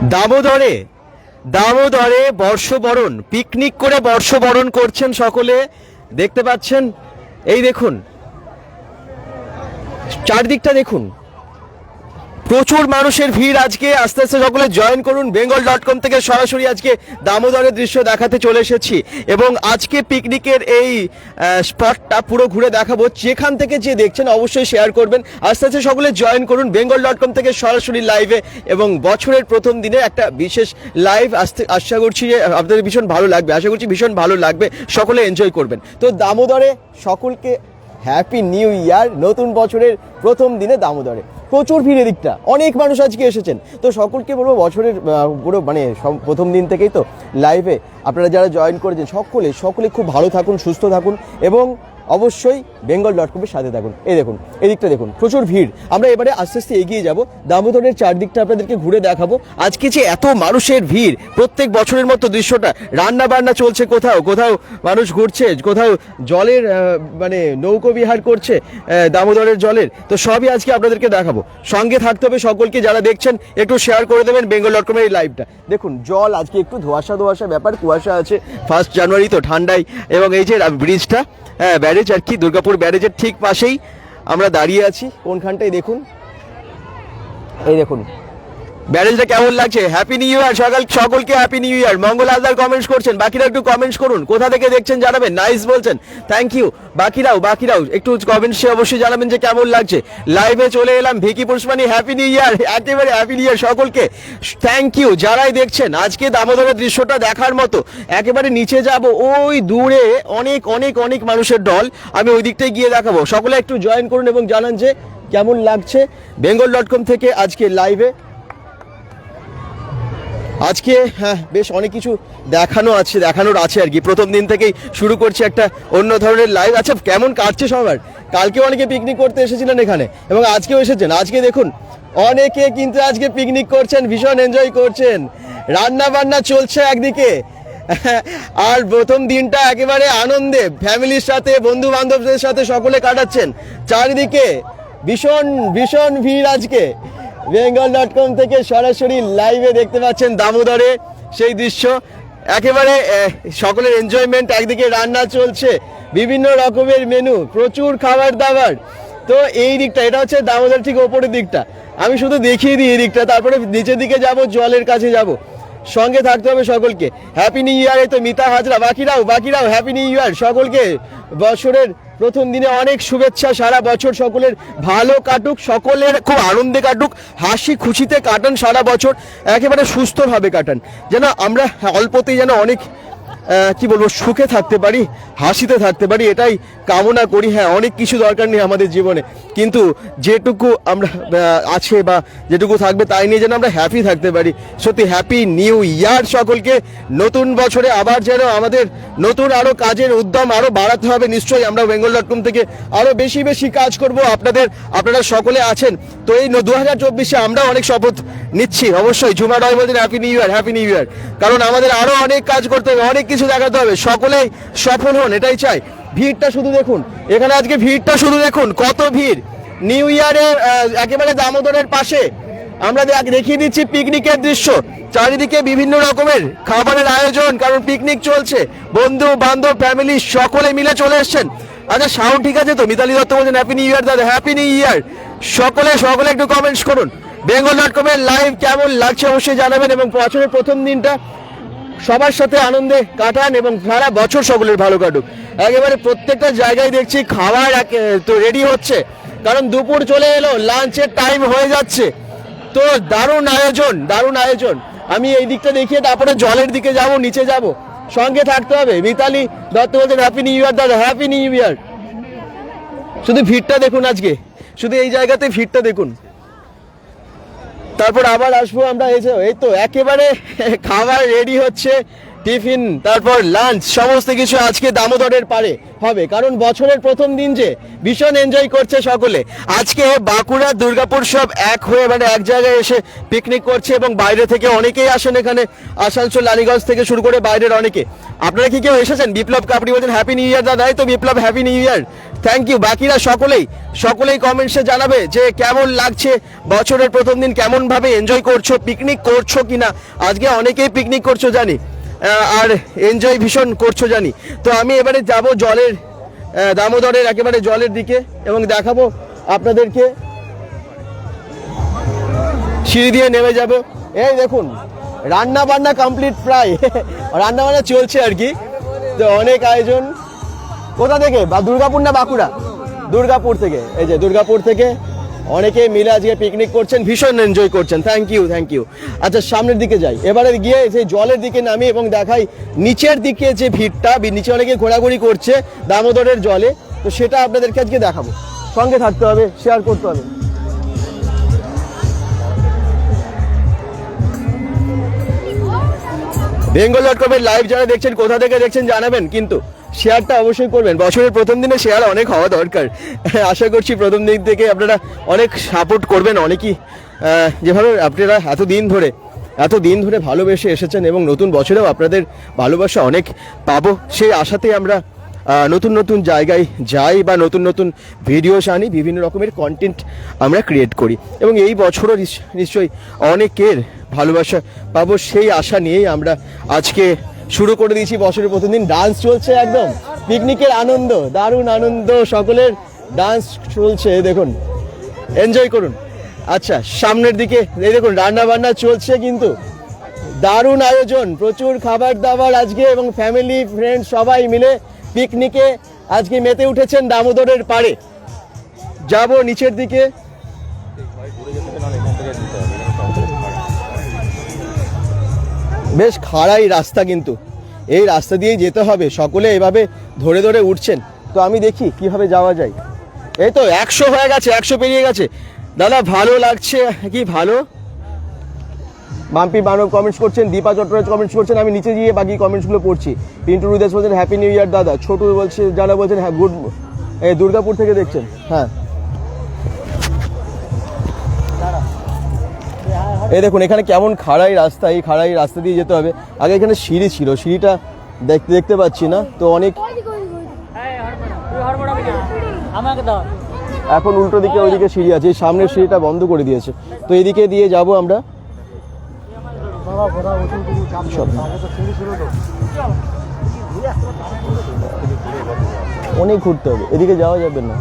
দামোদরে দামোদরে বর্ষবরণ পিকনিক করে বর্ষবরণ করছেন সকলে, দেখতে পাচ্ছেন। এই দেখুন, চারদিকটা দেখুন, প্রচুর মানুষের ভিড়। আজকে আস্তে আস্তে সকলে জয়েন করুন। bengal.com থেকে সরাসরি আজকে দামোদরের দৃশ্য দেখাতে চলে এসেছি এবং আজকে পিকনিকের এই স্পটটা পুরো ঘুরে দেখাবো। যেখান থেকে যে দেখছেন অবশ্যই শেয়ার করবেন। আস্তে আস্তে সকলে জয়েন করুন bengal.com থেকে সরাসরি লাইভে, এবং বছরের প্রথম দিনে একটা বিশেষ লাইভ আশা করছি যে আপনাদের ভীষণ ভালো লাগবে, আশা করছি ভীষণ ভালো লাগবে, সকলে এনজয় করবেন। তো দামোদরে সকলকে হ্যাপি নিউ ইয়ার। নতুন বছরের প্রথম দিনে দামোদরে প্রচুর ভিড়, এদিকটা অনেক মানুষ আজকে এসেছেন। তো সকলকে বলবো বছরের পুরো মানে প্রথম দিন থেকেই তো লাইভে আপনারা যারা জয়েন করেছেন সকলে খুব ভালো থাকুন, সুস্থ থাকুন এবং অবশ্যই bengal.com এর সাথে থাকুন। এই দেখুন, এদিকটা দেখুন, প্রচুর ভিড়। আমরা এবারে আস্তে আস্তে এগিয়ে যাব, দামোদরের চারদিকটা আপনাদেরকে ঘুরে দেখাবো। আজকে যে এত মানুষের ভিড়, প্রত্যেক বছরের মতো দৃশ্যটা, রান্না বান্না চলছে, কোথাও কোথাও মানুষ ঘুরছে, কোথাও জলের মানে নৌকো বিহার করছে দামোদরের জলের। তো সবই আজকে আপনাদেরকে দেখাবো। সঙ্গে থাকতে হবে সকলকে, যারা দেখছেন একটু শেয়ার করে দেবেন bengal.com এর এই লাইভটা। দেখুন জল আজকে একটু ধোঁয়াশা ব্যাপার, কুয়াশা আছে, 1 জানুয়ারি তো ঠান্ডায়। এবং এই যে ব্রিজটা, ব্যারেজ আর কি, দুর্গাপুর ব্যারেজের ঠিক পাশেই আমরা দাঁড়িয়ে আছি। কোনখানটায় দেখুন, এই দেখুন ব্যারেজটা কেমন লাগছে। হ্যাপি নিউ ইয়ার সকলকে, হ্যাপি নিউ ইয়ার। মঙ্গল হালদার কমেন্টস করছেন, বাকিরা একটু কমেন্টস করুন, কোথা থেকে দেখছেন জানাবেন। নাইস বলছেন, থ্যাংক ইউ। বাকিরাও একটু কমেন্টসে অবশ্যই জানাবেন যে কেমন লাগছে। লাইভে চলে এলাম, ভিকি পুষ্পানি, হ্যাপি নিউ ইয়ার, একেবারে হ্যাপি নিউ ইয়ার সকলকে, থ্যাংক ইউ। যারাই দেখছেন আজকে দামোদরের দৃশ্যটা দেখার মতো, একেবারে নিচে যাব, ওই দূরে অনেক অনেক অনেক মানুষের দল, আমি ওই দিকটায় গিয়ে দেখাবো। সকলে একটু জয়েন করুন এবং জানান যে কেমন লাগছে। bengal.com থেকে আজকে লাইভে আজকে বেশ অনেক কিছু দেখানোর আছে আর কি। প্রথম দিন থেকেই শুরু করছি একটা অন্য ধরনের লাইভ। আচ্ছা, কেমন কাটছে সবার? কালকে অনেকে পিকনিক করতে এসেছিলেন এখানে এবং আজকেও এসেছেন। আজকে দেখুন অনেকে কিন্তু আজকে পিকনিক করছেন, ভীষণ এনজয় করছেন, রান্না বান্না চলছে একদিকে, আর প্রথম দিনটা একেবারে আনন্দে ফ্যামিলির সাথে, বন্ধু বান্ধবদের সাথে সকলে কাটাচ্ছেন। চারিদিকে ভীষণ ভীষণ ভিড় আজকে। bengal.com থেকে সরাসরি লাইভে দেখতে পাচ্ছেন দামোদরে সেই দৃশ্য, একেবারে সকলের এনজয়মেন্ট। একদিকে রান্না চলছে, বিভিন্ন রকমের মেনু, প্রচুর খাবার দাবার। তো এই দিকটা, এটা হচ্ছে দামোদর ঠিক ওপরের দিকটা, আমি শুধু দেখিয়ে দিই এই দিকটা, তারপরে নিচের দিকে যাব, জলের কাছে যাব। সঙ্গে থাকতে হবে সকলকে। Happy new year. এই তো মিতা হাজরা, বাকিরাও হ্যাপি নিউ ইয়ার সকলকে। বছরের প্রথম দিনে অনেক শুভেচ্ছা। সারা বছর সকলের ভালো কাটুক, সকলের খুব আনন্দে কাটুক, হাসি খুশিতে কাটান সারা বছর, একেবারে সুস্থভাবে কাটান, যেন আমরা অল্পতেই যেন অনেক কি বলবো সুখে থাকতে পারি, হাসিতে থাকতে পারি, এটাই কামনা করি। হ্যাঁ, অনেক কিছু দরকার নেই আমাদের জীবনে, কিন্তু যেটুকু আমরা আছে বা যেটুকু থাকবে তাই নিয়ে যেন আমরা হ্যাপি থাকতে পারি। সত্যি হ্যাপি নিউ ইয়ার সকলকে। নতুন বছরে আবার যেন আমাদের নতুন আরও কাজের উদ্যম আরও বাড়াতে হবে। নিশ্চয়ই আমরা bengal.com থেকে আরও বেশি বেশি কাজ করব। আপনারা সকলে আছেন তো এই 2024-এ আমরা অনেক শপথ নিচ্ছি। অবশ্যই ঝুমা রয় বলছেন হ্যাপি নিউ ইয়ার, কারণ আমাদের আরও অনেক কাজ করতে হবে, অনেক কিছু দেখাতে হবে। সকলেই সফল হন, এটাই চাই। ভিড়টা শুধু দেখুন, এখানে আজকে ভিড়টা শুধু দেখুন, কত ভিড়। নিউ ইয়ারের একেবারে দামোদরের পাশে আমরা দেখিয়ে দিচ্ছি পিকনিকের দৃশ্য। চারিদিকে বিভিন্ন রকমের খাবারের আয়োজন, কারণ পিকনিক চলছে, বন্ধু বান্ধব ফ্যামিলি সকলে মিলে চলে এসছেন। আচ্ছা, সাউন্ড ঠিক আছে তো? মিতালি দত্ত বলছেন হ্যাপি নিউ ইয়ার দাদা, হ্যাপি নিউ ইয়ার। সকলে একটু কমেন্টস করুন। bengal.com এর লাইভ কেমন লাগছে অবশ্যই জানাবেন, এবং বছরের প্রথম দিনটা সবার সাথে আনন্দে কাটান এবং সারা বছর সকলের ভালো কাটুক। একেবারে প্রত্যেকটা জায়গায় দেখছি খাবার তো রেডি হচ্ছে, কারণ দুপুর চলে এলো, লাঞ্চের টাইম হয়ে যাচ্ছে। তো দারুণ আয়োজন। আমি এই দিকটা দেখিয়ে তারপরে জলের দিকে যাব, নিচে যাব, সঙ্গে থাকতে হবে। মিতালি দত্ত বলছেন হ্যাপি নিউ ইয়ার দাদা, হ্যাপি নিউ ইয়ার। শুধু ভিড়টা দেখুন আজকে, শুধু এই জায়গাতে ভিড়টা দেখুন। তারপর আবার আসবো আমরা। এই তো একেবারে খাবার রেডি হচ্ছে, টিফিন, তারপর লাঞ্চ, সমস্ত কিছু আজকে দামোদরের পারে হবে, কারণ বছরের প্রথম দিন যে ভীষণ এনজয় করছে সকলে। আজকে বাঁকুড়া, দুর্গাপুর সব এক হয়ে মানে এক জায়গায় এসে পিকনিক করছে, এবং বাইরে থেকে অনেকেই আসেন এখানে, আসানসোল, লালিগঞ্জ থেকে শুরু করে বাইরের অনেকে। আপনারা কি কেউ এসেছেন? বিপ্লব কাপড়ি বলছেন হ্যাপি নিউ ইয়ার দাদা। তো Biplab, happy new year. Thank you. বাকিরা সকলেই কমেন্টসে জানাবে যে কেমন লাগছে, বছরের প্রথম দিন কেমন ভাবে এনজয় করছো, পিকনিক করছো কিনা। আজকে অনেকেই পিকনিক করছো জানি, আর এনজয় ভীষণ করছো জানি। তো আমি এবারে যাব জলের, দামোদরের একেবারে জলের দিকে, এবং দেখাবো আপনাদেরকে। সিঁড়ি দিয়ে নেমে যাব। এই দেখুন, রান্না বান্না কমপ্লিট প্রায় রান্না বান্না চলছে আর কি। তো অনেক আয়োজন। কোথা থেকে? দুর্গাপুর না বাঁকুড়া? দুর্গাপুর থেকে। এই যে দুর্গাপুর থেকে অনেকে মিলে আজকে পিকনিক করছেন, ভীষণ এনজয় করছেন। Thank you. আচ্ছা, সামনের দিকে যাই, এবারে গিয়ে সেই জলের দিকে নামি এবং দেখাই নিচের দিকে যে ভিড়টা, নিচে অনেকে ঘোরাঘুরি করছে দামোদরের জলে। তো সেটা আপনাদেরকে আজকে দেখাবো। সঙ্গে থাকতে হবে, শেয়ার করতে হবে। bengal.com-এর লাইভ যারা দেখছেন, কোথা থেকে দেখছেন জানাবেন, কিন্তু শেয়ারটা অবশ্যই করবেন। বছরের প্রথম দিনে শেয়ার অনেক হওয়া দরকার। আশা করছি প্রথম দিক থেকে আপনারা অনেক সাপোর্ট করবেন। অনেকেই যেভাবে আপনারা এতদিন ধরে ভালোবেসে এসেছেন, এবং নতুন বছরেও আপনাদের ভালোবাসা অনেক পাবো সেই আশাতেই আমরা নতুন জায়গায় যাই বা নতুন ভিডিওস আনি, বিভিন্ন রকমের কন্টেন্ট আমরা ক্রিয়েট করি, এবং এই বছরও নিশ্চয়ই অনেকের ভালোবাসা পাবো সেই আশা নিয়েই আমরা আজকে শুরু করে দিয়েছি বছরের প্রথম দিন। ডান্স চলছে, একদম পিকনিকের আনন্দ, দারুণ আনন্দ, সকলের ডান্স চলছে, দেখুন, এনজয় করুন। আচ্ছা, সামনের দিকে এই দেখুন রান্না বান্না চলছে, কিন্তু দারুণ আয়োজন, প্রচুর খাবার দাবার আজকে, এবং ফ্যামিলি ফ্রেন্ড সবাই মিলে পিকনিকে আজকে মেতে উঠেছেন দামোদরের পাড়ে। যাব নিচের দিকে। বেশ খাড়াই রাস্তা, কিন্তু এই রাস্তা দিয়েই যেতে হবে। সকলে এভাবে ধরে উঠছেন। তো আমি দেখি কিভাবে যাওয়া যায়। এই তো 100 হয়ে গেছে, 100 পেরিয়ে গেছে। দাদা ভালো লাগছে কি? ভালো। মাম্পি মানব কমেন্টস করছেন, দীপা চট্টরাজ কমেন্টস করছেন, আমি নিচে গিয়ে বাকি কমেন্টসগুলো পড়ছি। পিন্টু রুদেশ বলছেন হ্যাপি নিউ ইয়ার দাদা। ছোটু বলছে, যারা বলছেন হ্যাঁ গুড, এই দুর্গাপুর থেকে দেখছেন। হ্যাঁ, এই দেখুন এখানে কেমন খাড়াই রাস্তা, এই খাড়াই রাস্তা দিয়ে যেতে হবে। আগে এখানে সিঁড়ি ছিল, সিঁড়িটা দেখতে পাচ্ছি না। তো অনেক এখন উল্টো দিকে ওইদিকে সিঁড়ি আছে, এই সামনের সিঁড়িটা বন্ধ করে দিয়েছে। তো এইদিকে দিয়ে যাব আমরা। অনেক ঘুরতে হবে, এদিকে যাওয়া যাবে না।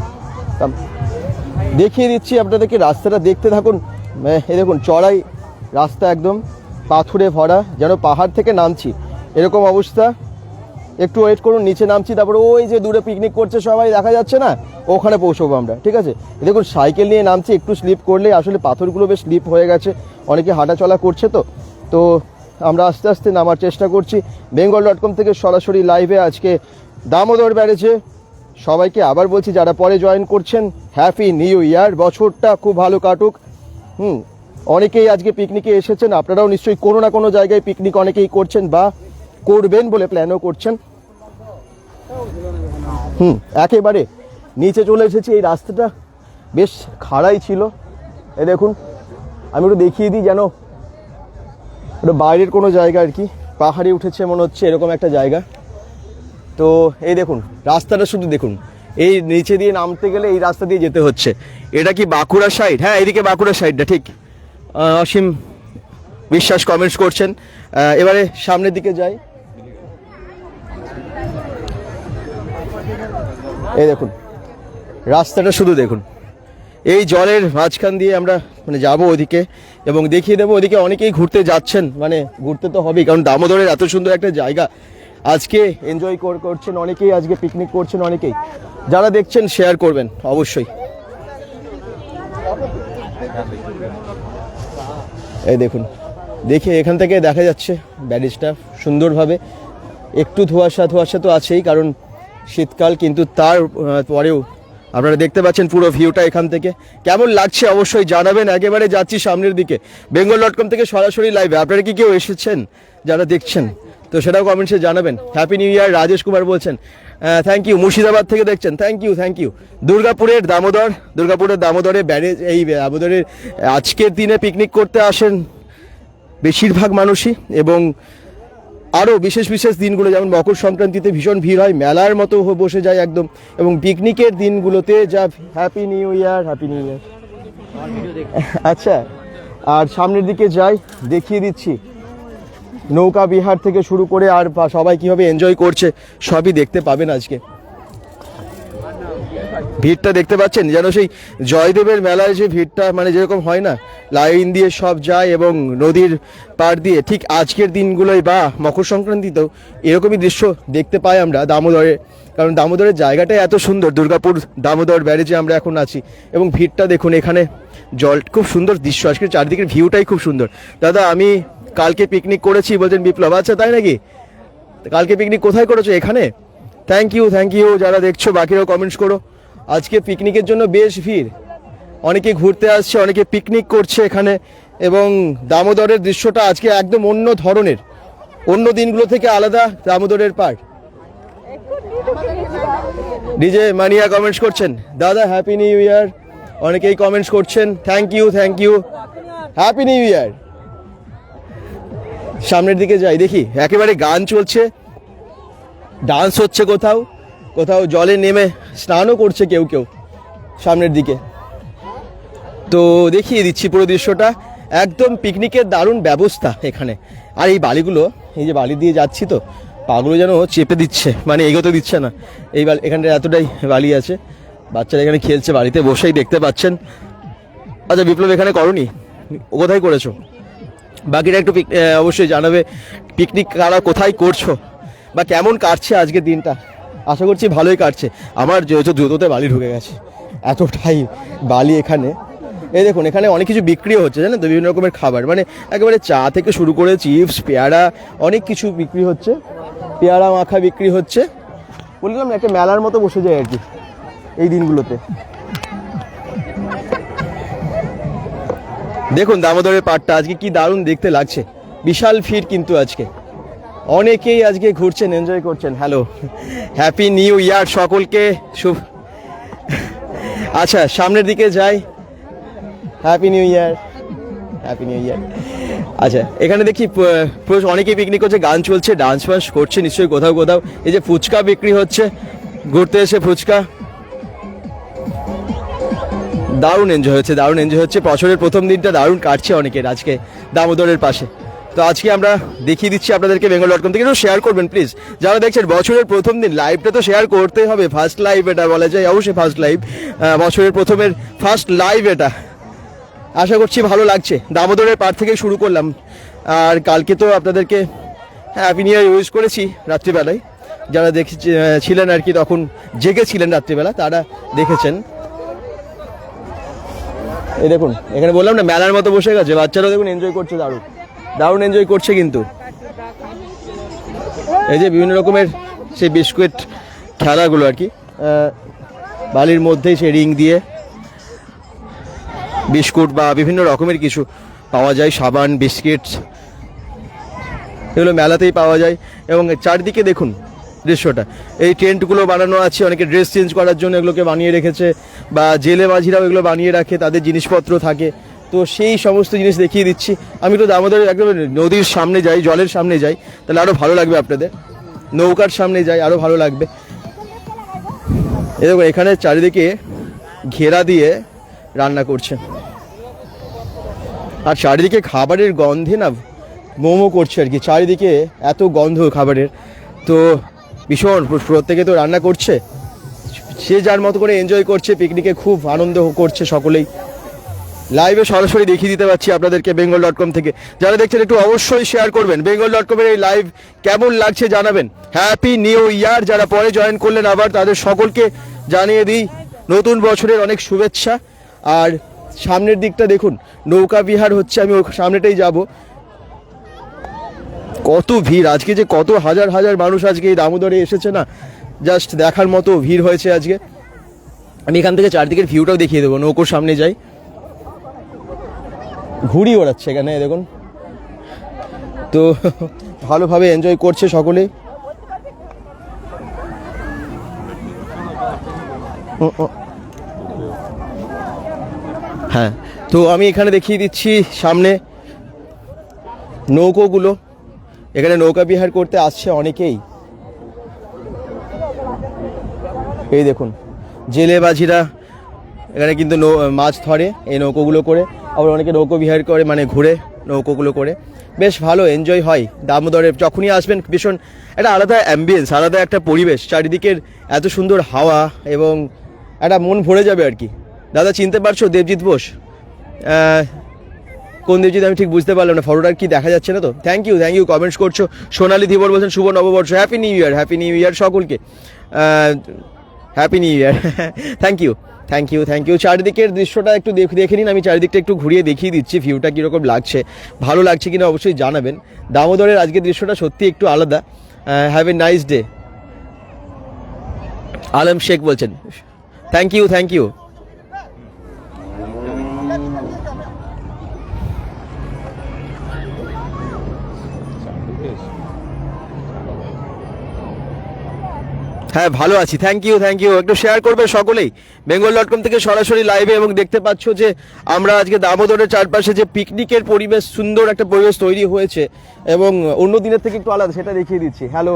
দেখিয়ে দিচ্ছি আপনাদেরকে, রাস্তাটা দেখতে থাকুন। এই দেখুন চড়াই রাস্তা, একদম পাথুরে ভরা, যেন পাহাড় থেকে নামছি এরকম অবস্থা। একটু ওয়েট করুন, নিচে নামছি, তারপরে ওই যে দূরে পিকনিক করছে সবাই দেখা যাচ্ছে না, ওখানে পৌঁছবো আমরা, ঠিক আছে? দেখুন সাইকেল নিয়ে নামছি, একটু স্লিপ করলে আসলে পাথরগুলো বেশ স্লিপ হয়ে গেছে, অনেকে হাঁটা চলা করছে। তো আমরা আস্তে আস্তে নামার চেষ্টা করছি। bengal.com থেকে সরাসরি লাইভে আজকে দামোদর ব্যারেজে। সবাইকে আবার বলছি, যারা পরে জয়েন করছেন, হ্যাপি নিউ ইয়ার, বছরটা খুব ভালো কাটুক। অনেকেই আজকে পিকনিকে এসেছেন, আপনারাও নিশ্চয়ই কোনো না কোনো জায়গায় পিকনিক অনেকেই করছেন বা করবেন বলে প্ল্যানও করছেন। একেবারে নিচে চলে এসেছি। এই রাস্তাটা বেশ খাড়াই ছিল, এ দেখুন, আমি একটু দেখিয়ে দিই, যেন ওটা বাইরের কোনো জায়গা আর কি, পাহাড়ে উঠেছে মনে হচ্ছে, এরকম একটা জায়গা। তো এই দেখুন রাস্তাটা শুধু দেখুন, এই নিচে দিয়ে নামতে গেলে এই রাস্তা দিয়ে যেতে হচ্ছে। এটা কি বাঁকুড়া সাইড? হ্যাঁ, এদিকে বাঁকুড়া সাইডটা ঠিক। অসীম বিশ্বাস কমেন্টস করছেন। এবারে সামনের দিকে যাই। এই দেখুন রাস্তাটা শুধু দেখুন, এই জলের মাঝখান দিয়ে আমরা যাব ওদিকে, এবং দেখিয়ে দেবো ওদিকে অনেকেই ঘুরতে যাচ্ছেন, ঘুরতে তো হবেই, কারণ দামোদরের এত সুন্দর একটা জায়গা আজকে এনজয় করছেন অনেকেই, আজকে পিকনিক করছেন অনেকেই। যারা দেখছেন শেয়ার করবেন অবশ্যই। এই দেখুন, দেখে এখান থেকে দেখা যাচ্ছে ব্যারেজটা সুন্দরভাবে। একটু ধোঁয়াশা তো আছেই, কারণ শীতকাল, কিন্তু তার পরেও আপনারা দেখতে পাচ্ছেন পুরো ভিউটা এখান থেকে। কেমন লাগছে অবশ্যই জানাবেন। একেবারে যাচ্ছি সামনের দিকে, bengal.com থেকে সরাসরি লাইভে। আপনারা কি কেউ এসেছেন যারা দেখছেন? তো সেটাও কমেন্টসে জানাবেন। হ্যাপি নিউ ইয়ার রাজেশ কুমার বলছেন, থ্যাংক ইউ। মুর্শিদাবাদ থেকে দেখছেন, থ্যাংক ইউ। দুর্গাপুরের দামোদরে ব্যারেজ, এই দামোদরের আজকের দিনে পিকনিক করতে আসেন বেশিরভাগ মানুষই, এবং আরও বিশেষ বিশেষ দিনগুলো যেমন মকর সংক্রান্তিতে ভীষণ ভিড় হয়, মেলার মতো বসে যায় একদম, এবং পিকনিকের দিনগুলোতে যা হ্যাপি নিউ ইয়ার, হ্যাপি নিউ ইয়ার। আচ্ছা, আর সামনের দিকে যাই, দেখিয়ে দিচ্ছি নৌকা বিহার থেকে শুরু করে আর সবাই কীভাবে এনজয় করছে সবই দেখতে পাবেন আজকে। ভিড়টা দেখতে পাচ্ছেন, যেন সেই জয়দেবের মেলায় যে ভিড়টা মানে যেরকম হয় না, লাইন দিয়ে সব যায় এবং নদীর পাড় দিয়ে, ঠিক আজকের দিনগুলোই বা মকর সংক্রান্তিতেও এরকমই দৃশ্য দেখতে পাই আমরা দামোদরে। কারণ দামোদরের জায়গাটাই এত সুন্দর, দুর্গাপুর দামোদর ব্যারেজে আমরা এখন আছি, এবং ভিড়টা দেখুন, এখানে জল, খুব সুন্দর দৃশ্য, আজকের চারদিকের ভিউটাই খুব সুন্দর। দাদা, আমি কালকে পিকনিক করেছি বলছেন বিপ্লব, আচ্ছা তাই নাকি? কালকে পিকনিক কোথায় করেছো? এখানে? থ্যাংক ইউ, যারা দেখছো বাকিরাও কমেন্টস করো। আজকে পিকনিকের জন্য বেশ ভিড়, অনেকে ঘুরতে আসছে, অনেকে পিকনিক করছে এখানে, এবং দামোদরের দৃশ্যটা আজকে একদম অন্য ধরনের, অন্য দিনগুলো থেকে আলাদা দামোদরের পার। ডিজে মানিয়া কমেন্টস করছেন, দাদা হ্যাপি নিউ ইয়ার, অনেকেই কমেন্টস করছেন, thank you, happy new year. সামনের দিকে যাই, দেখি একেবারে গান চলছে, ডান্স হচ্ছে, কোথাও জলে নেমে স্নানও করছে কেউ সামনের দিকে। তো দেখিয়ে দিচ্ছি পুরো দৃশ্যটা, একদম পিকনিকের দারুণ ব্যবস্থা এখানে। আর এই বালিগুলো, এই যে বালি দিয়ে যাচ্ছি তো, পাগুলো যেন চেপে দিচ্ছে, মানে এগোতে দিচ্ছে না। এই এখানটা এতটাই বালি আছে, বাচ্চারা এখানে খেলছে, বাড়িতে বসেই দেখতে পাচ্ছেন। আচ্ছা বিপ্লব, এখানে করনি, কোথায় করেছো? বাকিরা একটু অবশ্যই জানাবে, পিকনিক কারা কোথায় করছো বা কেমন কাটছে আজকের দিনটা। আশা করছি ভালোই কাটছে। আমার যেহেতু জুতোতে বালি ঢুকে গেছে, এতটাই বালি এখানে। এই দেখুন, এখানে অনেক কিছু বিক্রিও হচ্ছে, জানেন তো, বিভিন্ন রকমের খাবার, মানে একেবারে চা থেকে শুরু করে চিপস, পেয়ারা, অনেক কিছু বিক্রি হচ্ছে, পেয়ারা মাখা বিক্রি হচ্ছে। বললাম একটা মেলার মতো বসে যায় আর কি এই দিনগুলোতে। দেখুন দামোদরের পাড়টা আজকে কি দারুণ দেখতে লাগছে, বিশাল ভিড় কিন্তু আজকে, অনেকেই আজকে ঘুরছেন, এনজয় করছেন। হ্যালো, হ্যাপি নিউ ইয়ার সকলকে, শুভ। আচ্ছা সামনের দিকে যাই, হ্যাপি নিউ ইয়ার। আচ্ছা, এখানে দেখি অনেকেই পিকনিক করছে, গান চলছে, ডান্স ফান্স করছে নিশ্চয়ই কোথাও। এই যে ফুচকা বিক্রি হচ্ছে, ঘুরতে এসে ফুচকা, দারুণ এনজয় হচ্ছে। বছরের প্রথম দিনটা দারুণ কাটছে অনেকের আজকে দামোদরের পাশে। তো আজকে আমরা দেখিয়ে দিচ্ছি আপনাদেরকে bengal.com থেকে, একটু শেয়ার করবেন প্লিজ যারা দেখছেন। বছরের প্রথম দিন লাইভটা তো শেয়ার করতেই হবে, ফার্স্ট লাইভ এটা বলা যায়, অবশ্যই ফার্স্ট লাইভ, বছরের প্রথমের ফার্স্ট লাইভ এটা। আশা করছি ভালো লাগছে। দামোদরের পার থেকে শুরু করলাম, আর কালকে তো আপনাদেরকে হ্যাপি নিউ ইয়ার ইউজ করেছি রাত্রিবেলায়, যারা ছিলেন আর কি, তখন জেগেছিলেন রাত্রিবেলা, তারা দেখেছেন। এই দেখুন, এখানে বললাম না মেলার মতো বসে গেছে, বাচ্চারাও দেখুন এনজয় করছে, দারুণ এনজয় করছে কিন্তু। এই যে বিভিন্ন রকমের সেই বিস্কুট খেলাগুলো আর কি, বালির মধ্যেই সেই রিং দিয়ে বিস্কুট বা বিভিন্ন রকমের কিছু পাওয়া যায়, সাবান, বিস্কিটস, এগুলো মেলাতেই পাওয়া যায়। এবং চারদিকে দেখুন দৃশ্যটা, এই টেন্টগুলো বানানো আছে, অনেকে ড্রেস চেঞ্জ করার জন্য এগুলোকে বানিয়ে রেখেছে, বা জেলে মাঝিরাও এগুলো বানিয়ে রাখে, তাদের জিনিসপত্র থাকে। তো সেই সমস্ত জিনিস দেখিয়ে দিচ্ছি। আমি তো দামোদরের একদম নদীর সামনে যাই, জলের সামনে যাই, তাহলে আরও ভালো লাগবে আপনাদের। নৌকার সামনে যাই, আরও ভালো লাগবে। দেখুন এখানে চারিদিকে ঘেরা দিয়ে রান্না করছে, আর চারিদিকে খাবারের গন্ধে না মোমো করছে আর কি, চারিদিকে এত গন্ধ খাবারের। তো ভীষণ, প্রত্যেকে তো রান্না করছে, সে যার মতো করে এনজয় করছে, পিকনিকে খুব আনন্দ করছে সকলেই। লাইভে সরাসরি দেখিয়ে দিতে পারছি আপনাদেরকে bengal.com থেকে। যারা দেখছেন একটু অবশ্যই শেয়ার করবেন, bengal.com-এর এই লাইভ কেমন লাগছে জানাবেন। হ্যাপি নিউ ইয়ার। যারা পরে জয়েন করলেন আবার, তাদের সকলকে জানিয়ে দিই নতুন বছরের অনেক শুভেচ্ছা। আর সামনের দিকটা দেখুন, নৌকা বিহার হচ্ছে, আমি ওই সামনেটাই যাব। কত ভিড় আজকে, যে কত হাজার হাজার মানুষ আজকে এই দামোদরে এসেছে না, জাস্ট দেখার মতো ভিড় হয়েছে আজকে। আমি এখান থেকে চারদিকের ভিউটাও দেখিয়ে দেবো। নৌকোর সামনে যাই, ঘুড়ি ওড়াচ্ছে এখানে দেখুন, তো ভালোভাবে এনজয় করছে সকলেই। হ্যাঁ, তো আমি এখানে দেখিয়ে দিচ্ছি সামনে নৌকোগুলো, এখানে নৌকা বিহার করতে আসছে অনেকেই। এই দেখুন জেলেবাজিরা এখানে কিন্তু মাছ ধরে এই নৌকোগুলো করে, আবার অনেকে নৌকো বিহার করে, মানে ঘুরে নৌকোগুলো করে। বেশ ভালো এনজয় হয় দামোদরে। যখনই আসবেন ভীষণ একটা আলাদা অ্যাম্বিয়েন্স, আলাদা একটা পরিবেশ, চারিদিকের এত সুন্দর হাওয়া এবং একটা মন ভরে যাবে আর কি। দাদা চিনতে পারছো দেবজিৎ বোস? কোন দেবজিৎ আমি ঠিক বুঝতে পারলাম না, ফটোটা কি দেখা যাচ্ছে না তো। থ্যাংক ইউ কমেন্টস করছো। সোনালি ধীবর বলছেন শুভ নববর্ষ, হ্যাপি নিউ ইয়ার সকলকে, happy new year. Thank you. চারিদিকের দৃশ্যটা একটু দেখে নিন, আমি চারিদিকটা একটু ঘুরিয়ে দেখিয়ে দিচ্ছি ভিউটা কীরকম লাগছে, ভালো লাগছে কিনা অবশ্যই জানাবেন। দামোদরের আজকের দৃশ্যটা সত্যি একটু আলাদা। Have a nice day Alam Sheikh বলছেন, থ্যাংক ইউ। হ্যাঁ ভালো আছি, থ্যাংক ইউ। একটু শেয়ার করবে সকলেই bengal.com থেকে সরাসরি লাইভে। এবং দেখতে পাচ্ছ যে আমরা আজকে দামোদরের চারপাশে যে পিকনিকের পরিবেশ, সুন্দর একটা পরিবেশ তৈরি হয়েছে এবং অন্য দিনের থেকে একটু আলাদা, সেটা দেখিয়ে দিচ্ছি। হ্যালো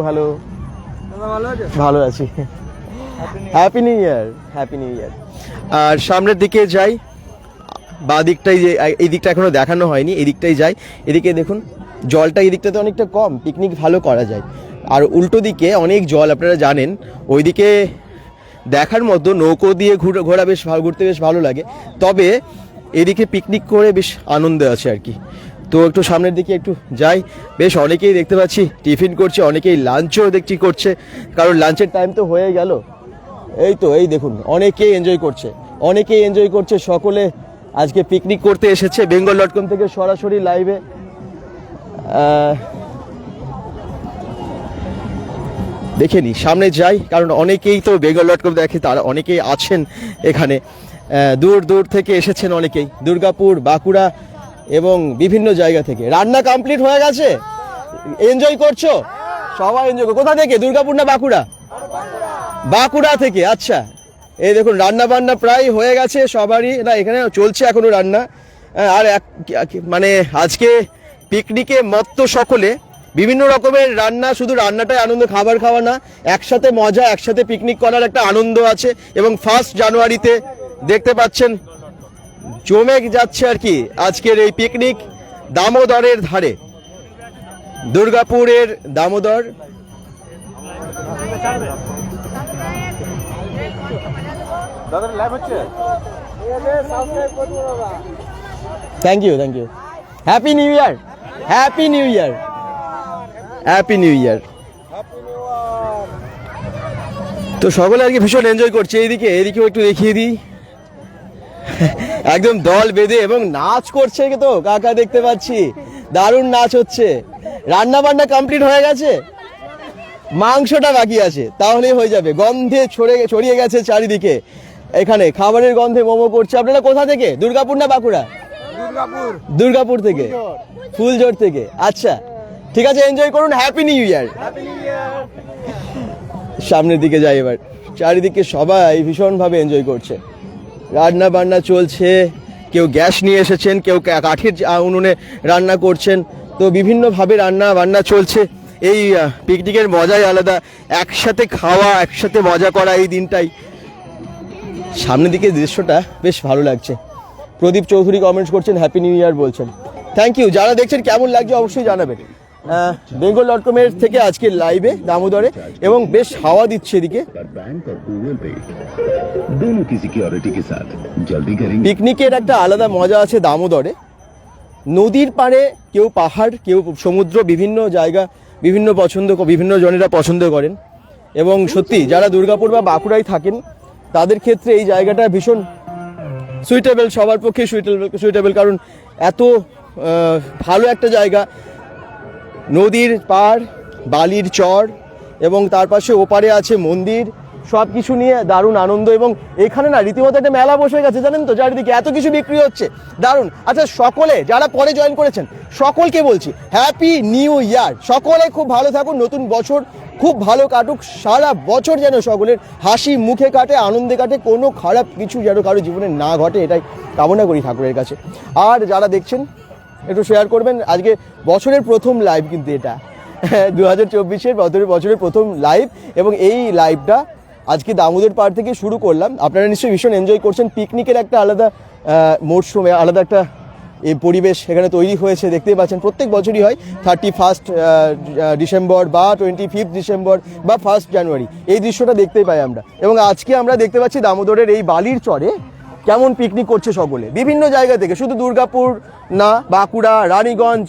ভালো আছি, হ্যাপি নিউ ইয়ার। আর সামনের দিকে যাই, বা দিকটাই যে এই দিকটা এখনো দেখানো হয়নি, এই দিকটাই যাই। এদিকে দেখুন জলটা এই দিকটাতে অনেকটা কম, পিকনিক ভালো করা যায়। আর উল্টো দিকে অনেক জল, আপনারা জানেন ওইদিকে দেখার মতো নৌকো দিয়ে ঘোরা বেশ ঘুরতে বেশ ভালো লাগে, তবে এদিকে পিকনিক করে বেশ আনন্দ আছে আর কি। তো একটু সামনের দিকে একটু যাই, বেশ অনেকেই দেখতে পাচ্ছি টিফিন করছে, অনেকেই লাঞ্চও দেখছি করছে, কারণ লাঞ্চের টাইম তো হয়ে গেল। এই দেখুন অনেকেই এনজয় করছে, সকলে আজকে পিকনিক করতে এসেছে। bengal.com থেকে সরাসরি লাইভে দেখে নি, সামনে যাই, কারণ অনেকেই তো bengal.com দেখে, তারা অনেকেই আছেন এখানে, দূর থেকে এসেছেন অনেকেই, দুর্গাপুর, বাঁকুড়া এবং বিভিন্ন জায়গা থেকে। রান্না কমপ্লিট হয়ে গেছে, এনজয় করছো সবাই? কোথা থেকে, দুর্গাপুর না বাঁকুড়া? বাঁকুড়া থেকে, আচ্ছা। এই দেখুন রান্না বান্না প্রায় হয়ে গেছে সবারই, না এখানে চলছে এখনো রান্না। আর মানে আজকে পিকনিকে মত্ত সকলে, বিভিন্ন রকমের রান্না, শুধু রান্নাটাই আনন্দ, খাবার খাওয়া না, একসাথে মজা, একসাথে পিকনিক করার একটা আনন্দ আছে। এবং 1 জানুয়ারিতে দেখতে পাচ্ছেন জমে যাচ্ছে আর কি আজকের এই পিকনিক দামোদরের ধারে, দুর্গাপুরের Damodar. Thank you happy new year. তো সকলে আর কি ভীষণ এনজয় করছে। এইদিকেও একটু দেখিয়ে দিই, একদম দল বেঁধে এবং নাচ করছে তো কাকা, দেখতে পাচ্ছি দারুণ নাচ হচ্ছে। রান্না বান্না কমপ্লিট হয়ে গেছে, মাংসটা বাকি আছে, তাহলেই হয়ে যাবে। গন্ধে ছড়িয়ে গেছে চারিদিকে, এখানে খাবারের গন্ধে মোমো করছে। আপনারা কোথা থেকে, দুর্গাপুর না বাঁকুড়া? দুর্গাপুর থেকে, ফুলজোর থেকে, আচ্ছা ঠিক আছে, এনজয় করুন, হ্যাপি নিউ ইয়ার। সামনের দিকে যাই এবার, চারিদিকে সবাই ভীষণভাবে এনজয় করছে, রান্না বান্না চলছে, কেউ গ্যাস নিয়ে এসেছেন, কেউ কাঠের উনুনে রান্না করছেন, তো বিভিন্নভাবে রান্না বান্না চলছে। এই পিকনিকের মজাই আলাদা, একসাথে খাওয়া, একসাথে মজা করা এই দিনটাই। সামনের দিকে দৃশ্যটা বেশ ভালো লাগছে। প্রদীপ চৌধুরী কমেন্টস করছেন, হ্যাপি নিউ ইয়ার বলছেন, থ্যাংক ইউ। যারা দেখছেন কেমন লাগছে অবশ্যই জানাবেন। bengal.com এর থেকে আজকে লাইভে দামোদরে, এবং বেশ হাওয়া দিচ্ছে এদিকে। পিকনিকের একটা আলাদা মজা আছে দামোদরে, নদীর পাড়ে, কেউ পাহাড়, কেউ সমুদ্র, বিভিন্ন জায়গা বিভিন্ন জনেরা পছন্দ করেন। এবং সত্যি যারা দুর্গাপুর বা বাঁকুড়ায় থাকেন তাদের ক্ষেত্রে এই জায়গাটা ভীষণ সুইটেবল, সবার পক্ষে সুইটেবল, কারণ এত ভালো একটা জায়গা, নদীর পাড়, বালির চর, এবং তার পাশে ওপারে আছে মন্দির, সব কিছু নিয়ে দারুণ আনন্দ। এবং এখানে না রীতিমতো একটা মেলা বসে গেছে, জানেন তো, চারিদিকে এত কিছু বিক্রি হচ্ছে, দারুণ। আচ্ছা সকলে যারা পরে জয়েন করেছেন সকলকে বলছি হ্যাপি নিউ ইয়ার, সকলে খুব ভালো থাকুন, নতুন বছর খুব ভালো কাটুক, সারা বছর যেন সকলের হাসি মুখে কাটে, আনন্দে কাটে, কোনো খারাপ কিছু যেন কারো জীবনে না ঘটে, এটাই কামনা করি ঠাকুরের কাছে। আর যারা দেখছেন একটু শেয়ার করবেন, আজকে বছরের প্রথম লাইভ কিন্তু এটা, 2024-এর বছরের প্রথম লাইভ, এবং এই লাইভটা আজকে দামোদর পাড় থেকে শুরু করলাম। আপনারা নিশ্চয়ই ভীষণ এনজয় করছেন। পিকনিকের একটা আলাদা মরশুমে আলাদা একটা এই পরিবেশ এখানে তৈরি হয়েছে, দেখতেই পাচ্ছেন। প্রত্যেক বছরই হয় 31 ডিসেম্বর বা 25 ডিসেম্বর বা 1 জানুয়ারি, এই দৃশ্যটা দেখতেই পাই আমরা। এবং আজকে আমরা দেখতে পাচ্ছি দামোদরের এই বালির চরে কেমন পিকনিক করছে সকলে, বিভিন্ন জায়গা থেকে, শুধু দুর্গাপুর না, বাঁকুড়া, রানীগঞ্জ,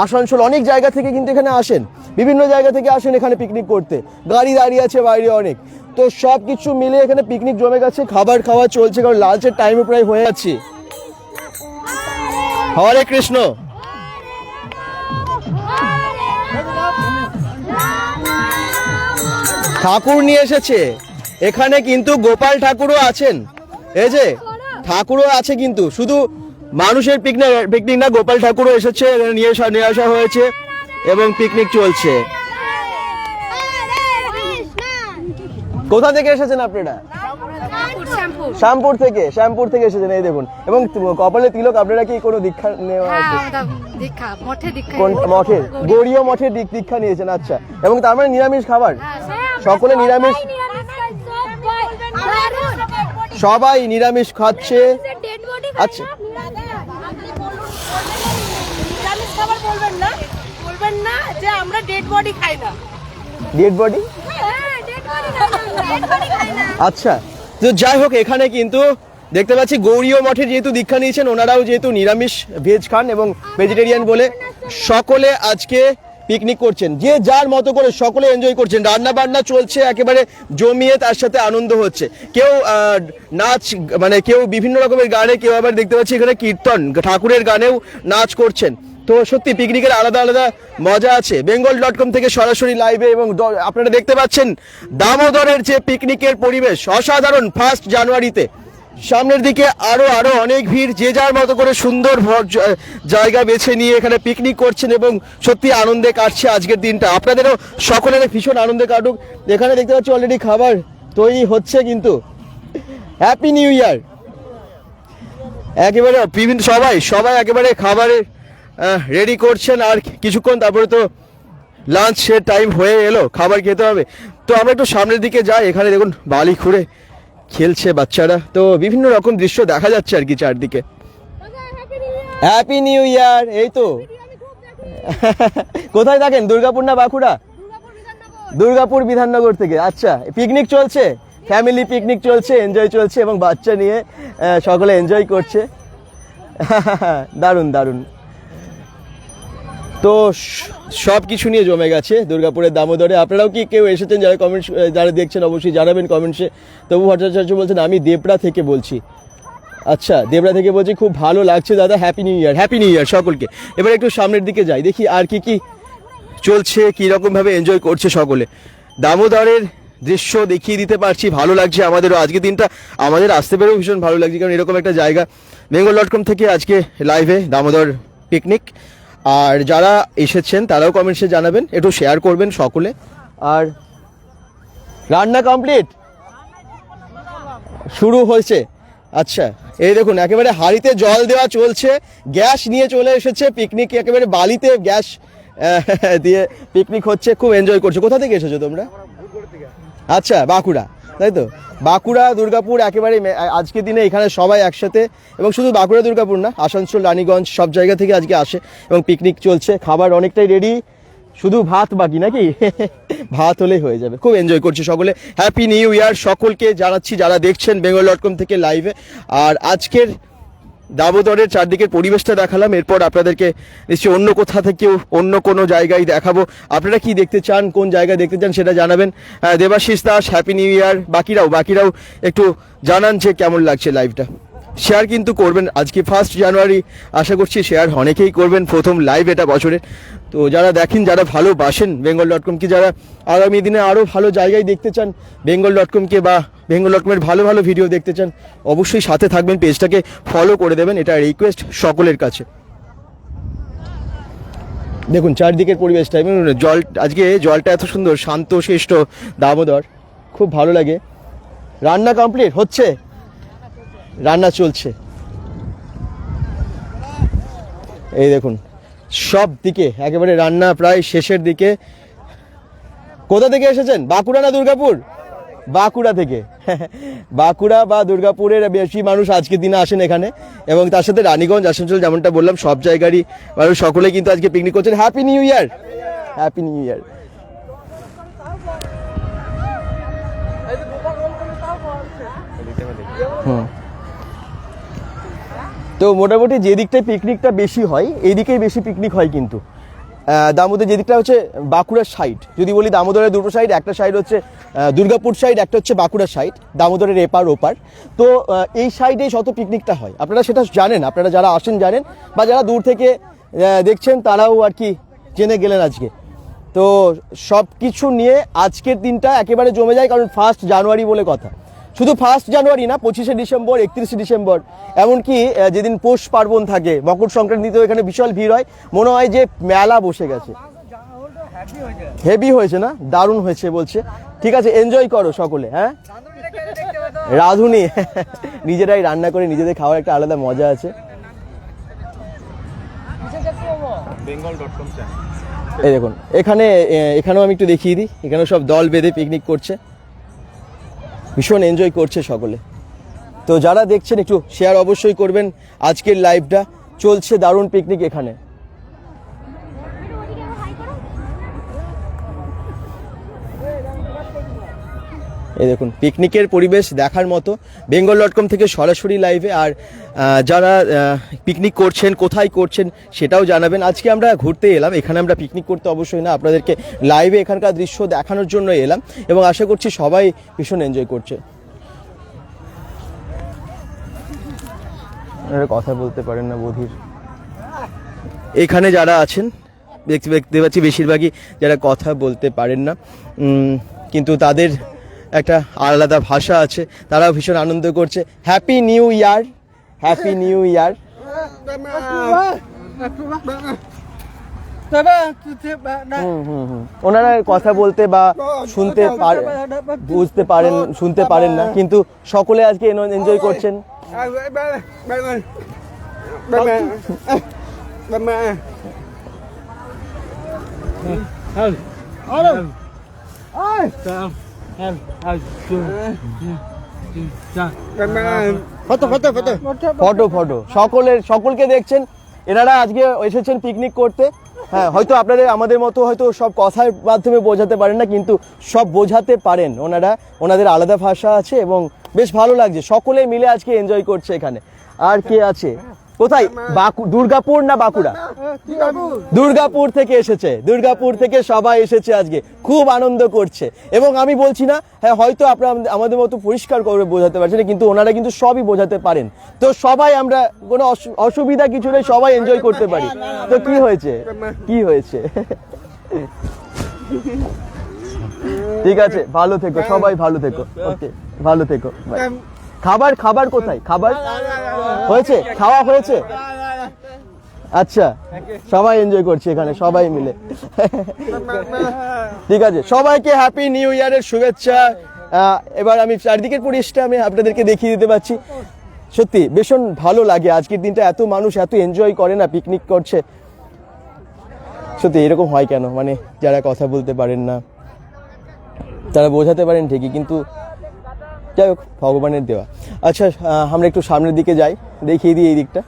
আসানসোল, অনেক জায়গা থেকে কিন্তু এখানে আসেন, বিভিন্ন জায়গা থেকে আসেন এখানে পিকনিক করতে। গাড়ি দাঁড়িয়ে আছে বাইরে অনেক, তো সব কিছু মিলে এখানে পিকনিক জমে গেছে, খাবার খাওয়া চলছে, কারণ লাঞ্চের টাইমও প্রায় হয়ে যাচ্ছে। হরে কৃষ্ণ। ঠাকুর নিয়ে এসেছে এখানে, কিন্তু গোপাল ঠাকুরও আছেন, এই যে ঠাকুরও আছে, কিন্তু শুধু মানুষের পিকনিক না, গোপাল ঠাকুরও এসেছে, নিয়ে আসা হয়েছে এবং পিকনিক চলছে। কোথা থেকে এসেছেন আপনারা? শ্যামপুর থেকে এসেছেন, এই দেখুন। এবং কপালে তিলক, আপনারা কি কোনো দীক্ষা নেওয়া আছে? কোন মঠের? গৌড়ীয় মঠের দীক্ষা নিয়েছেন, আচ্ছা। এবং তার মানে নিরামিষ খাবার, সকলে নিরামিষ, সবাই নিরামিষ খাচ্ছে। আচ্ছা, ডেড বডি, আচ্ছা। তো যাই হোক, এখানে কিন্তু দেখতে পাচ্ছি গৌড়ীয় মঠে যেহেতু দীক্ষা নিয়েছেন, ওনারাও যেহেতু নিরামিষ ভেজ খান এবং ভেজিটেরিয়ান বলে সকলে আজকে পিকনিক করছেন, যে যার মতো করে সকলে এনজয় করছেন। রান্না বান্না চলছে একেবারে জমিয়ে, তার সাথে আনন্দ হচ্ছে। কেউ নাচ, মানে কেউ বিভিন্ন রকমের গানে, কেউ আবার দেখতে পাচ্ছি এখানে কীর্তন, ঠাকুরের গানেও নাচ করছেন। তো সত্যি পিকনিকের আলাদা আলাদা মজা আছে। bengal.com থেকে সরাসরি লাইভে, এবং আপনারা দেখতে পাচ্ছেন দামোদরের যে পিকনিকের পরিবেশ অসাধারণ। 1 জানুয়ারিতে সামনের দিকে আরো অনেক ভিড়, যে যার মতো করে সুন্দর জায়গা বেছে নিয়ে এখানে পিকনিক করছেন এবং সত্যি আনন্দে কাটছে আজকের দিনটা। আপনাদেরও সকলের ভীষণ আনন্দে কাটুক। এখানে দেখতে পাচ্ছি অলরেডি খাবার তৈরি হচ্ছে, কিন্তু হ্যাপি নিউ ইয়ার। একেবারে বিভিন্ন সবাই একেবারে খাবারের রেডি করছেন, আর কিছুক্ষণ তারপরে তো লাঞ্চের টাইম হয়ে এলো, খাবার খেতে হবে। তো আমরা একটু সামনের দিকে যাই। এখানে দেখুন বালি খুঁড়ে খেলছে বাচ্চারা, তো বিভিন্ন রকম দৃশ্য দেখা যাচ্ছে আর কি চারদিকে। Happy new year. এই তো কোথায় থাকেন, দুর্গাপুর না বাঁকুড়া? দুর্গাপুর বিধাননগর থেকে। আচ্ছা, পিকনিক চলছে, ফ্যামিলি পিকনিক চলছে, এনজয় চলছে, এবং বাচ্চা নিয়ে সকলে এনজয় করছে। দারুণ দারুণ। তো সব কিছু নিয়ে জমে গেছে দুর্গাপুরের দামোদরে। আপনারাও কি কেউ এসেছেন? যারা দেখছেন অবশ্যই জানাবেন কমেন্টসে। তবু ভট্টাচার্য বলছেন আমি দেবড়া থেকে বলছি। আচ্ছা, দেবড়া থেকে বলছি, খুব ভালো লাগছে দাদা, হ্যাপি নিউ ইয়ার সকলকে। এবার একটু সামনের দিকে যাই, দেখি আর কি চলছে, কীরকমভাবে এনজয় করছে সকলে। দামোদরের দৃশ্য দেখিয়ে দিতে পারছি, ভালো লাগছে আমাদেরও। আজকের দিনটা আমাদের আসতে পেরেও ভীষণ ভালো লাগছে, কারণ এরকম একটা জায়গা। bengal.com থেকে আজকে লাইভে দামোদর পিকনিক। আর যারা এসেছেন তারাও কমেন্টসে জানাবেন, একটু শেয়ার করবেন সকলে। আর রান্না কমপ্লিট, শুরু হয়েছে। আচ্ছা, এই দেখুন একেবারে হাঁড়িতে জল দেওয়া চলছে, গ্যাস নিয়ে চলে এসেছে। পিকনিক একেবারে বালিতে গ্যাস দিয়ে পিকনিক হচ্ছে, খুব এনজয় করছে। কোথা থেকে এসেছো তোমরা? আচ্ছা, বাঁকুড়া, তাই তো? বাঁকুড়া, দুর্গাপুর একেবারে আজকের দিনে এখানে সবাই একসাথে। এবং শুধু বাঁকুড়া দুর্গাপুর না, আসানসোল, রানীগঞ্জ, সব জায়গা থেকে আজকে আসে এবং পিকনিক চলছে। খাবার অনেকটাই রেডি, শুধু ভাত বাকি, নাকি? ভাত হলেই হয়ে যাবে। খুব এনজয় করছে সকলে। হ্যাপি নিউ ইয়ার সকলকে জানাচ্ছি, যারা দেখছেন bengal.com থেকে লাইভে। আর আজকের দামোদরের চারদিকের পরিবেশটা দেখালাম, এরপর আপনাদেরকে নিশ্চয়ই অন্য কোথা থেকেও অন্য কোনো জায়গায় দেখাবো। আপনারা কি দেখতে চান, কোন জায়গায় দেখতে চান সেটা জানাবেন। Debashis Das, happy new year. বাকিরাও একটু জানান যে কেমন লাগছে লাইভটা। শেয়ার কিন্তু করবেন। আজকে 1 জানুয়ারি, আশা করছি শেয়ার অনেকেই করবেন, প্রথম লাইভ এটা বছরের। তো যারা দেখেন, যারা ভালোবাসেন bengal.com কে, যারা আগামী দিনে আরও ভালো জায়গায় দেখতে চান bengal.com কে, বা bengal.com-এর ভালো ভালো ভিডিও দেখতে চান, অবশ্যই সাথে থাকবেন, পেজটাকে ফলো করে দেবেন, এটা রিকোয়েস্ট সকলের কাছে। দেখুন চারদিকের পরিবেশটা, এবং আজকে জলটা এত সুন্দর, শান্ত শিষ্ট দামোদর, খুব ভালো লাগে। রান্না কমপ্লিট হচ্ছে, রান্না চলছে। এই দেখুন সব দিকে একেবারে রান্না প্রায় শেষের দিকে। কোথা থেকে এসেছেন, বাঁকুড়া না দুর্গাপুর? বাঁকুড়া থেকে। বাঁকুড়া বা দুর্গাপুরের বেশি মানুষ আজকের দিনে আসেন এখানে, এবং তার সাথে রানীগঞ্জ, আসানসোল, যেমনটা বললাম সব জায়গারই মানুষ সকলে কিন্তু আজকে পিকনিক করছেন। হ্যাপি নিউ ইয়ার, হ্যাপি নিউ ইয়ার। তো মোটামুটি যে দিকটায় পিকনিকটা বেশি হয় এই দিকেই বেশি পিকনিক হয়, কিন্তু দামোদর যে দিকটা হচ্ছে বাঁকুড়ার সাইড, যদি বলি দামোদরের দুটো সাইড, একটা সাইড হচ্ছে দুর্গাপুর সাইড, একটা হচ্ছে বাঁকুড়ার সাইড, দামোদরের এপার ওপার। তো এই সাইডেই শত পিকনিকটা হয়, আপনারা সেটা জানেন, আপনারা যারা আসেন জানেন, বা যারা দূর থেকে দেখছেন তারাও আর কি জেনে গেলেন আজকে। তো সব কিছু নিয়ে আজকের দিনটা একেবারে জমে যায়, কারণ 1 জানুয়ারি বলে কথা। শুধু 1 জানুয়ারি না, 25শে ডিসেম্বর, 31শে ডিসেম্বর, এমনকি যেদিন পৌষ পার্বণ থাকে, মকর সংক্রান্তিতেও এখানে বিশাল ভিড় হয়, মনে হয় যে মেলা বসে গেছে। হেভি হয়েছে না? দারুণ হয়েছে বলছে। ঠিক আছে, এনজয় করো সকলে। হ্যাঁ, রাঁধুনি নিজেরাই রান্না করে নিজেদের খাওয়ার একটা আলাদা মজা আছে। এই দেখুন, এখানেও আমি একটু দেখিয়ে দিই, এখানেও সব দল বেঁধে পিকনিক করছে, ভীষণ এনজয় করছে সকলে। তো যারা দেখছেন একটু শেয়ার অবশ্যই করবেন, আজকের লাইভটা চলছে দারুণ পিকনিক এখানে। এই দেখুন পিকনিকের পরিবেশ দেখার মতো, bengal.com থেকে সরাসরি লাইভে। আর যারা পিকনিক করছেন, কোথায় করছেন সেটাও জানাবেন। আজকে আমরা ঘুরতে এলাম, এখানে আমরা পিকনিক করতে অবশ্যই না, আপনাদেরকে লাইভে এখানকার দৃশ্য দেখানোর জন্য এলাম, এবং আশা করছি সবাই ভীষণ এনজয় করছে। কথা বলতে পারেন না বধির। এখানে যারা আছেন দেখতে পাচ্ছি বেশিরভাগই যারা কথা বলতে পারেন না, কিন্তু তাদের একটা আলাদা ভাষা আছে, তারাও ভীষণ আনন্দ করছে। হ্যাপি নিউ ইয়ার, হ্যাপি নিউ ইয়ার। ওনারা কথা বলতে বা শুনতে বুঝতে পারেন, শুনতে পারেন না, কিন্তু সকলে আজকে এনজয় করছেন। ফটো সকলকে দেখছেন, এনারা আজকে এসেছেন পিকনিক করতে। হ্যাঁ, হয়তো আপনাদের আমাদের মতো হয়তো সব কথার মাধ্যমে বোঝাতে পারেন না, কিন্তু সব বোঝাতে পারেন ওনারা, ওনাদের আলাদা ভাষা আছে, এবং বেশ ভালো লাগছে, সকলে মিলে আজকে এনজয় করছে এখানে। আর কে আছে, কোথায়, দুর্গাপুর না বাঁকুড়া? দুর্গাপুর থেকে এসেছে, দুর্গাপুর থেকে সবাই এসেছে আজকে, খুব আনন্দ করছে। এবং আমি বলছি না, হ্যাঁ হয়তো আপনারা আমাদের মতো পরিষ্কার করে বোঝাতে পারছেন না, কিন্তু ওনারা কিন্তু সবই বোঝাতে পারেন। তো সবাই আমরা কোনো অসুবিধা কিছু নেই, সবাই এনজয় করতে পারি। তো কি হয়েছে, কি হয়েছে? ঠিক আছে, ভালো থেকো সবাই, ভালো থেকো। ওকে, ভালো থেকো। খাবার কোথায়, খাবার হয়েছে, খাওয়া হয়েছে? আচ্ছা, সবাই এনজয় করছে এখানে সবাই মিলে। ঠিক আছে, সবাইকে হ্যাপি নিউ ইয়ারের শুভেচ্ছা। এবার আমি চারদিকের পরিবেশটা আমি আপনাদেরকে দেখিয়ে দিতে পারছি। সত্যি ভীষণ ভালো লাগে আজকের দিনটা, এত মানুষ এত এনজয় করে না, পিকনিক করছে। সত্যি এরকম হয় কেন, মানে যারা কথা বলতে পারেন না তারা বোঝাতে পারেন ঠিকই, কিন্তু যাই হোক, ভগবানের দেওয়া। আচ্ছা, আমরা একটু সামনের দিকে যাই, দেখিয়ে দিই এই দিকটা।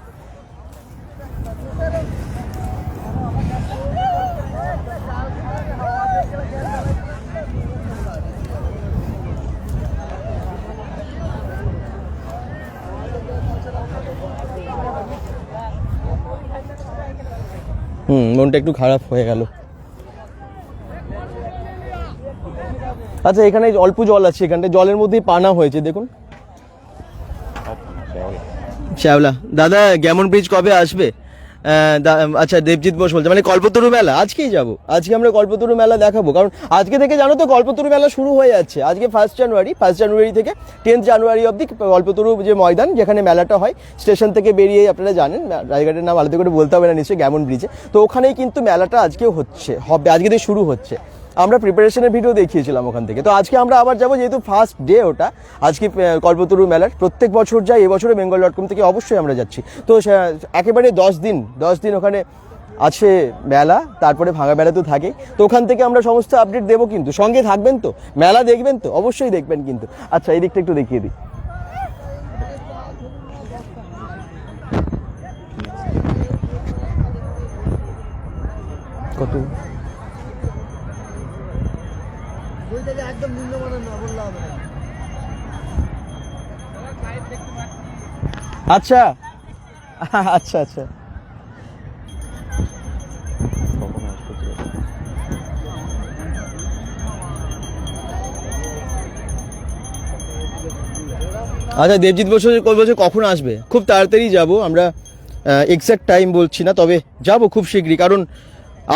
মনটা একটু খারাপ হয়ে গেল। আচ্ছা, এখানে অল্প জল আছে, এখানটা জলের মধ্যেই পানা হয়েছে, দেখুন। শ্যাওলা দাদা, গ্যামন ব্রিজ কবে আসবে? আচ্ছা, দেবজিৎ বোস বলছে, মানে কল্পতরু মেলা আজকেই যাব, আজকে আমরা কল্পতরু মেলা দেখাবো, কারণ আজকে থেকে জানো তো কল্পতরু মেলা শুরু হয়ে যাচ্ছে। আজকে 1 জানুয়ারি থেকে 10 জানুয়ারি অবধি কল্পতরু যে ময়দান, যেখানে মেলাটা হয়, স্টেশন থেকে বেরিয়ে আপনারা জানেন, রায়ঘাটের নাম আলাদা করে বলতে হবে না নিশ্চয়ই, গ্যামন ব্রিজে। তো ওখানেই কিন্তু মেলাটা আজকেও হবে, আজকে থেকে শুরু হচ্ছে। আমরা প্রিপারেশনের ভিডিও দেখিয়েছিলাম ওখান থেকে। তো আজকে আমরা আবার যাবো, যেহেতু ফার্স্ট ডে ওটা আজকে কল্পতরু মেলার। প্রত্যেক বছর যাই, এবছরে bengal.com থেকে অবশ্যই আমরা যাচ্ছি। তো একেবারে 10 দিন ওখানে আছে মেলা, তারপরে ভাঙা বেড়া তো থাকে, তো ওখান থেকে আমরা সমস্ত আপডেট দেবো, কিন্তু সঙ্গে থাকবেন তো, মেলা দেখবেন তো, অবশ্যই দেখবেন কিন্তু। আচ্ছা এই দিকটা একটু দেখিয়ে দিই। কত একদম নিম্নমানের না বললে হবে না। আচ্ছা আচ্ছা আচ্ছা আচ্ছা দেবজিৎ বসু বলছে কখন আসবে, খুব তাড়াতাড়ি যাব আমরা, এক্স্যাক্ট টাইম বলছি না, তবে যাব খুব শীঘ্রই, কারণ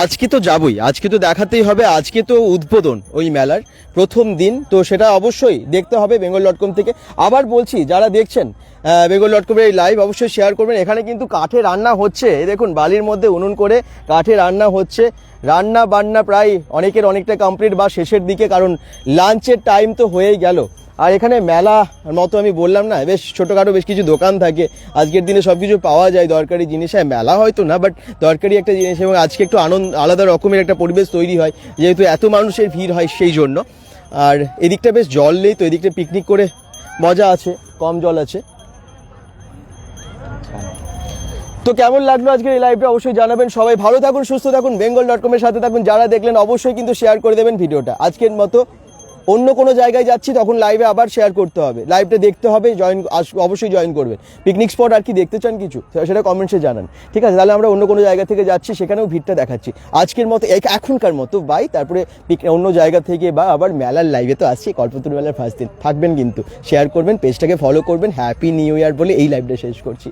আজকে তো যাবই, আজকে তো দেখাতেই হবে, আজকে তো উদ্বোধন ওই মেলার প্রথম দিন, তো সেটা অবশ্যই দেখতে হবে bengal.com থেকে। আবার বলছি যারা দেখছেন bengal.com-এর এই লাইভ অবশ্যই শেয়ার করবেন। এখানে কিন্তু কাঠে রান্না হচ্ছে, এই দেখুন বালির মধ্যে উনুন করে কাঠে রান্না হচ্ছে, রান্না বান্না প্রায় অনেকের অনেকটা কমপ্লিট বা শেষের দিকে, কারণ লাঞ্চের টাইম তো হয়েই গেল। আর এখানে মেলা মতো আমি বললাম না, বেশ ছোটোখাটো বেশ কিছু দোকান থাকে, আজকের দিনে সব কিছু পাওয়া যায় দরকারি জিনিস, হ্যাঁ মেলা হয়তো না বাট দরকারি একটা জিনিস, এবং আজকে একটু আলাদা রকমের একটা পরিবেশ তৈরি হয় যেহেতু এত মানুষের ভিড় হয় সেই জন্য। আর এদিকটা বেশ জল নেই, তো এদিকটা পিকনিক করে মজা আছে, কম জল আছে। তো কেমন লাগলো আজকের এই লাইভটা অবশ্যই জানাবেন। সবাই ভালো থাকুন, সুস্থ থাকুন, bengal.com-এর সাথে থাকুন। যারা দেখলেন অবশ্যই কিন্তু শেয়ার করে দেবেন ভিডিওটা। আজকের মতো অন্য কোনো জায়গায় যাচ্ছি, তখন লাইভে আবার শেয়ার করতে হবে, লাইভটা দেখতে হবে, অবশ্যই জয়েন করবেন। পিকনিক স্পট আর কি দেখতে চান কিছু, সেটা কমেন্টসে জানান, ঠিক আছে? তাহলে আমরা অন্য কোনো জায়গা থেকে যাচ্ছি, সেখানেও ভিড়টা দেখাচ্ছি। আজকের মতো এখনকার মতো বাই, তারপরে অন্য জায়গা থেকে বা আবার মেলার লাইভে তো আসছি, কল্পতরু মেলার ফার্স্ট দিন থাকবেন, কিন্তু শেয়ার করবেন, পেজটাকে ফলো করবেন। হ্যাপি নিউ ইয়ার বলে এই লাইভটা শেষ করছি।